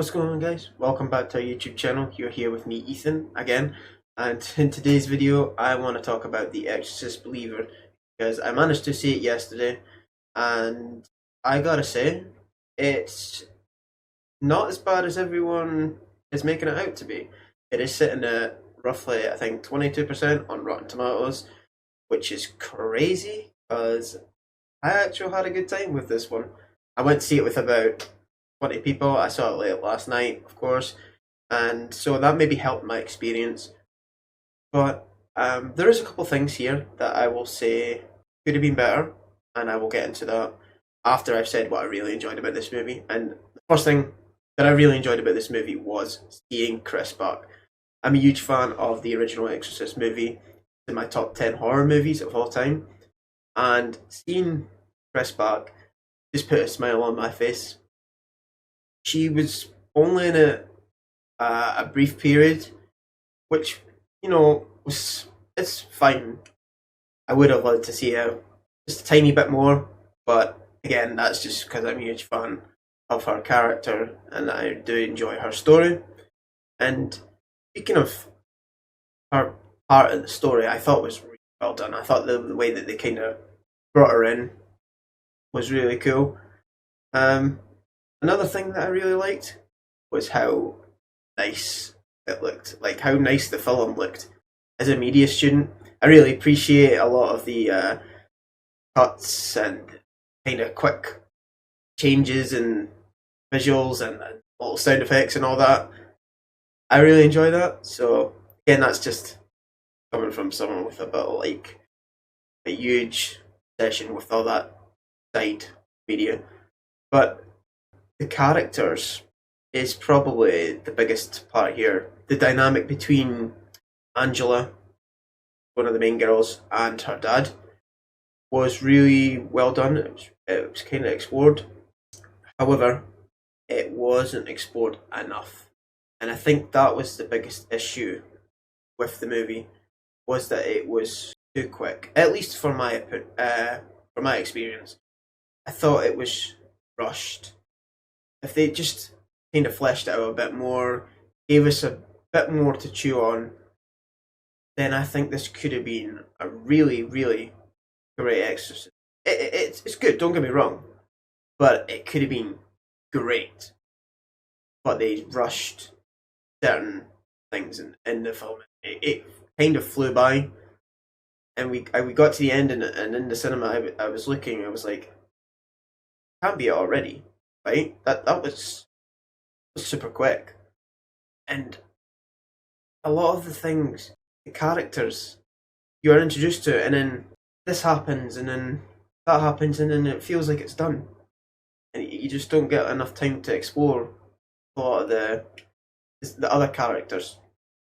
What's going on, guys? Welcome back to our YouTube channel. You're here with me, Ethan, again. And in today's video, I want to talk about The Exorcist Believer because I managed to see it yesterday, and I gotta say, it's not as bad as everyone is making it out to be. It is sitting at roughly, I think, 22% on Rotten Tomatoes, which is crazy because I actually had a good time with this one. I went to see it with about 20 people. I saw it late last night, of course, and so that maybe helped my experience. But there is a couple things here that I will say could have been better, and I will get into that after I've said what I really enjoyed about this movie. And the first thing that I really enjoyed about this movie was seeing Chris back. I'm a huge fan of the original Exorcist movie. It's in my top 10 horror movies of all time, and seeing Chris back just put a smile on my face. She was only in a brief period, which was it's fine. I would have loved to see her just a tiny bit more, but again, that's just because I'm a huge fan of her character and I do enjoy her story. And speaking of her part in the story, I thought was really well done. I thought the way that they kind of brought her in was really cool. Another thing that I really liked was how nice it looked, like how nice the film looked. As a media student, I really appreciate a lot of the cuts and kind of quick changes and visuals and little sound effects and all that. I really enjoy that. So again, that's just coming from someone with a bit of like a huge session with all that side media. But the characters is probably the biggest part here. The dynamic between Angela, one of the main girls, and her dad was really well done. It was kind of explored. However, it wasn't explored enough. And I think that was the biggest issue with the movie, was that it was too quick. At least for my experience. I thought it was rushed. If they just kind of fleshed it out a bit more, gave us a bit more to chew on, then I think this could have been a really, really great Exorcist. It's good, don't get me wrong, but it could have been great. But they rushed certain things in the film. It kind of flew by, and we got to the end, and in the cinema, I was looking, I was like, can't be it already. Right? That was super quick. And a lot of the things, the characters, you are introduced to, and then this happens, and then that happens, and then it feels like it's done. And you just don't get enough time to explore a lot of the other characters.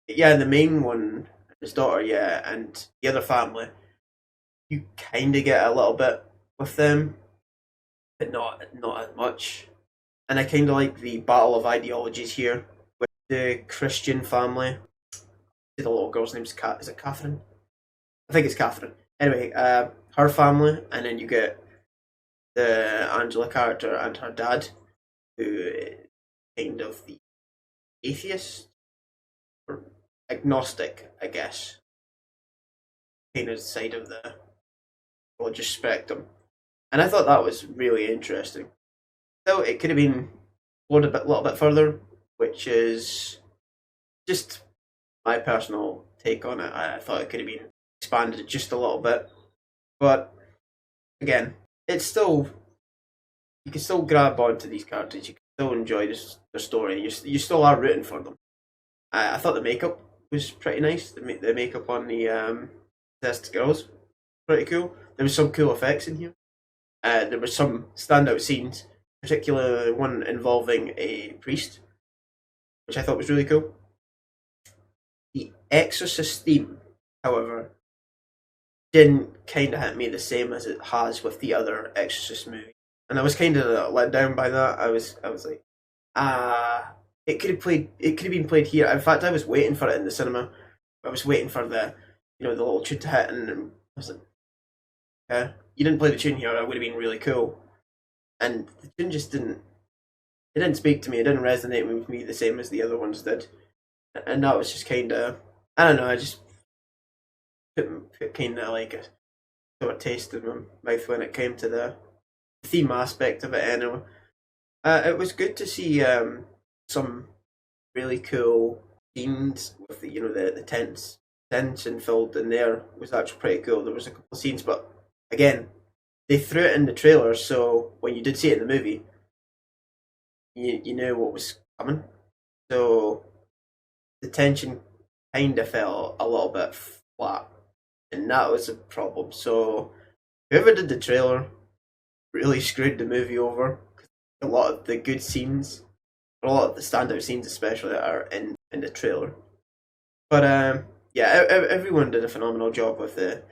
Yeah, the main one, his daughter, yeah, and the other family, you kind of get a little bit with them, but not as much. And I kind of like the battle of ideologies here with the Christian family. The little girl's name's is it Catherine? I think it's Catherine. Anyway, her family, and then you get the Angela character and her dad, who is kind of the atheist or agnostic, I guess, kind of side of the religious spectrum. And I thought that was really interesting. So it could have been explored a little bit further, which is just my personal take on it. I thought it could have been expanded just a little bit, but again, it's still, you can still grab onto these characters. You can still enjoy the story. You still are rooting for them. I thought the makeup was pretty nice. The makeup on the possessed girls, pretty cool. There was some cool effects in here. There were some standout scenes, particularly one involving a priest, which I thought was really cool. The Exorcist theme, however, didn't kind of hit me the same as it has with the other Exorcist movies, and I was kind of let down by that. I was like, it could have been played here. In fact, I was waiting for it in the cinema. I was waiting for the little tune to hit, and I was like, yeah, you didn't play the tune here. That would have been really cool. And the tune just didn't it didn't speak to me. It didn't resonate with me the same as the other ones did, and that was just kind of, I don't know. I just put kind of like a sort of taste in my mouth when it came to the theme aspect of it. Anyway, it was good to see some really cool scenes with the the tension filled in there was actually pretty cool. There was a couple of scenes, but again, they threw it in the trailer, so when you did see it in the movie, you knew what was coming. So the tension kind of felt a little bit flat, and that was a problem. So whoever did the trailer really screwed the movie over. A lot of the good scenes, a lot of the standout scenes, especially, are in the trailer. But yeah, everyone did a phenomenal job with the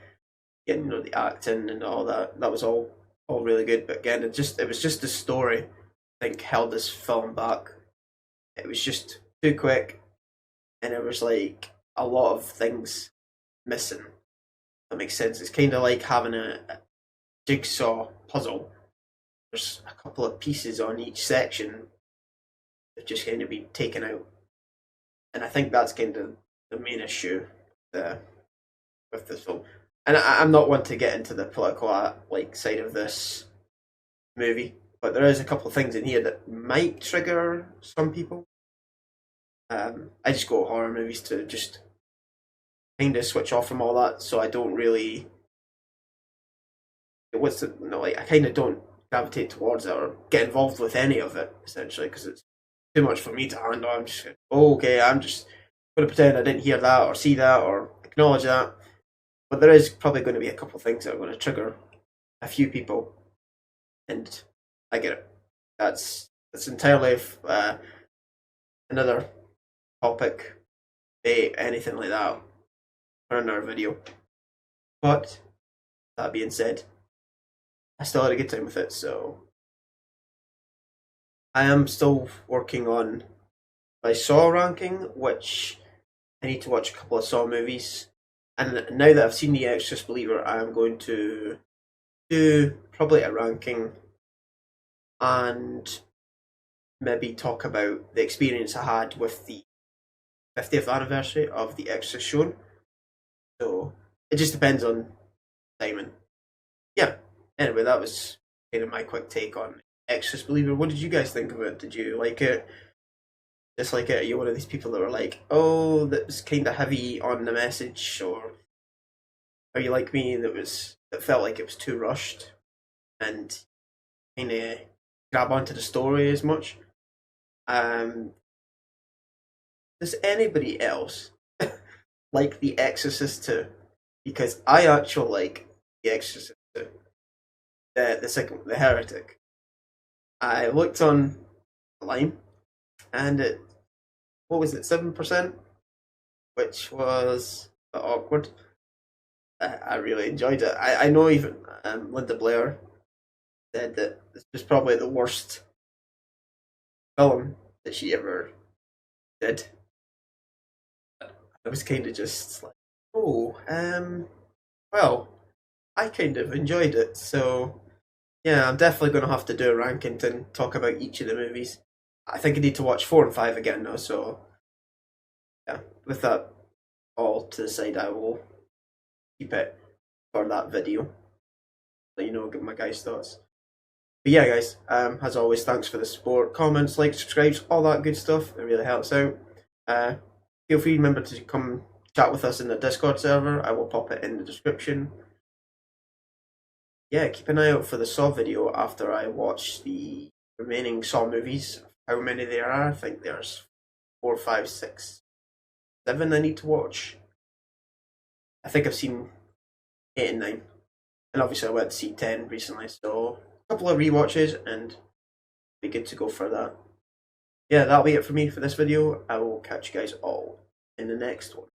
acting and all that. That was all really good. But again, it was just the story, I think, held this film back. It was just too quick, and it was like a lot of things missing. That makes sense. It's kind of like having a jigsaw puzzle. There's a couple of pieces on each section that just kind of be taken out, and I think that's kind of the main issue with this film. And I'm not one to get into the political side of this movie, but there is a couple of things in here that might trigger some people. I just go to horror movies to just kind of switch off from all that, so I don't really. I kind of don't gravitate towards it or get involved with any of it, essentially, because it's too much for me to handle. I'm just okay. I'm just going to pretend I didn't hear that or see that or acknowledge that. But there is probably going to be a couple of things that are going to trigger a few people, and I get it. That's entirely another topic, anything like that, for another video. But that being said, I still had a good time with it, so I am still working on my Saw ranking, which I need to watch a couple of Saw movies. And now that I've seen The Exorcist Believer, I am going to do probably a ranking and maybe talk about the experience I had with the 50th anniversary of The Exorcist show. So it just depends on timing. Yeah. Anyway, that was kind of my quick take on Exorcist Believer. What did you guys think of it? Did you like it? Dislike it? Are you one of these people that were like, oh, that was kind of heavy on the message, or are you like me that felt like it was too rushed and kind of grab onto the story as much? Does anybody else like The Exorcist 2? Because I actually like The Exorcist 2. The second, The Heretic. I looked online, and what was it, 7%? Which was a bit awkward. I really enjoyed it. I know even Linda Blair said that this was probably the worst film that she ever did. I was kind of just like, oh, well, I kind of enjoyed it, so yeah, I'm definitely going to have to do a ranking and talk about each of the movies. I think I need to watch 4 and 5 again now, so yeah, with that all to the side, I will keep it for that video. Let you know, give my guys' thoughts. But yeah, guys, as always, thanks for the support, comments, likes, subscribes, all that good stuff. It really helps out. Feel free, remember to come chat with us in the Discord server. I will pop it in the description. Yeah, keep an eye out for the Saw video after I watch the remaining Saw movies. How many there are? I think there's 4, 5, 6, 7 I need to watch. I think I've seen 8 and 9. And obviously I went to see 10 recently, so a couple of rewatches and be good to go for that. Yeah, that'll be it for me for this video. I will catch you guys all in the next one.